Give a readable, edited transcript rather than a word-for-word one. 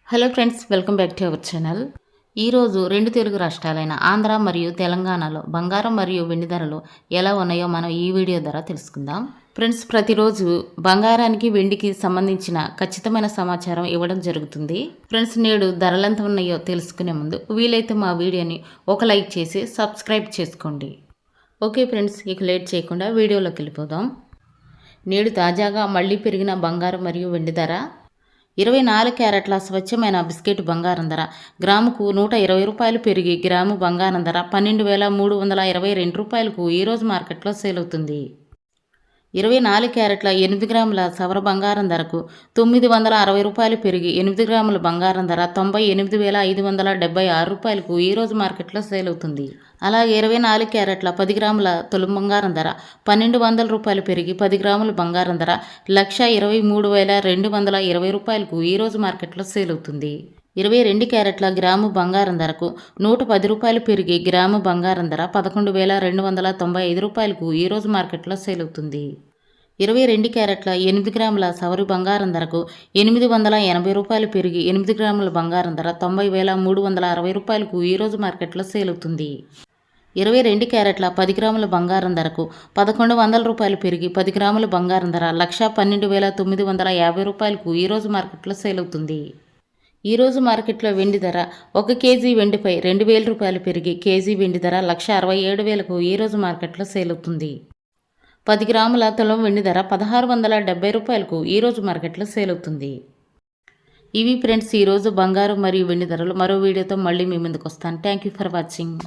Hello friends, welcome back to our channel. ఈరోజు రెండు తెలుగు రాష్ట్రాలైన ఆంధ్ర మరియు తెలంగాణలో బంగారం మరియు వెండి ధరలు ఎలా ఉన్నాయో మనం ఈ వీడియో ద్వారా తెలుసుకుందాం. ఫ్రెండ్స్, ప్రతిరోజు బంగారానికి వెండికి సంబంధించిన ఖచ్చితమైన సమాచారం ఇవ్వడం జరుగుతుంది. ఫ్రెండ్స్, నేడు ధరలు ఎంత ఉన్నాయో తెలుసుకునే ముందు వీలైతే మా వీడియోని ఒక లైక్ చేసి సబ్స్క్రైబ్ చేసుకోండి. ఓకే ఫ్రెండ్స్, ఇక లేట్ చేయకుండా వీడియోలోకి వెళ్ళిపోదాం. నేడు తాజాగా మళ్ళీ పెరిగిన బంగారం మరియు వెండి ధర 24 క్యారెట్ల స్వచ్ఛమైన బిస్కెట్ బంగారం ధర గ్రాముకు 120 రూపాయలు పెరిగి గ్రాము బంగారం ధర 12,322 రూపాయలకు ఈరోజు మార్కెట్లో సేల్ అవుతుంది. 24 క్యారెట్ల 8 గ్రాముల సవర బంగారం ధరకు 960 రూపాయలు పెరిగి 8 గ్రాముల బంగారం ధర 98,576 రూపాయలకు ఈరోజు మార్కెట్లో సేల్ అవుతుంది. అలాగే 24 క్యారెట్ల 10 గ్రాముల తొలి బంగారం ధర 1,200 రూపాయలు పెరిగి 10 గ్రాముల బంగారం ధర 1,23,220 రూపాయలకు ఈరోజు మార్కెట్లో సేల్ అవుతుంది. 22 క్యారెట్ల గ్రాము బంగారం ధరకు 110 రూపాయలు పెరిగి గ్రాము బంగారం ధర 11,295 రూపాయలకు ఈరోజు మార్కెట్లో సేల్ అవుతుంది. 22 క్యారెట్ల 8 గ్రాముల సవరి బంగారం ధరకు 880 రూపాయలు పెరిగి 8 గ్రాముల బంగారం ధర 90,360 రూపాయలకు ఈరోజు మార్కెట్లో సేల్ అవుతుంది. 22 క్యారెట్ల 10 గ్రాముల బంగారం ధరకు 1,100 రూపాయలు పెరిగి 10 గ్రాముల బంగారం ధర 1,12,950 రూపాయలకు ఈరోజు మార్కెట్లో సేల్ అవుతుంది. ఈరోజు మార్కెట్లో వెండి ధర 1 కేజీ వెండిపై 2,000 రూపాయలు పెరిగి కేజీ వెండి ధర 1,67,000కు ఈరోజు మార్కెట్లో సేల్ అవుతుంది. 10 గ్రాముల తులం వెండి ధర 1,670 రూపాయలకు ఈరోజు మార్కెట్లో సేల్ అవుతుంది. ఇవి ఫ్రెండ్స్ ఈరోజు బంగారం మరియు వెండి ధరలు. మరో వీడియోతో మళ్ళీ మీ ముందుకు వస్తాను. Thank you for watching.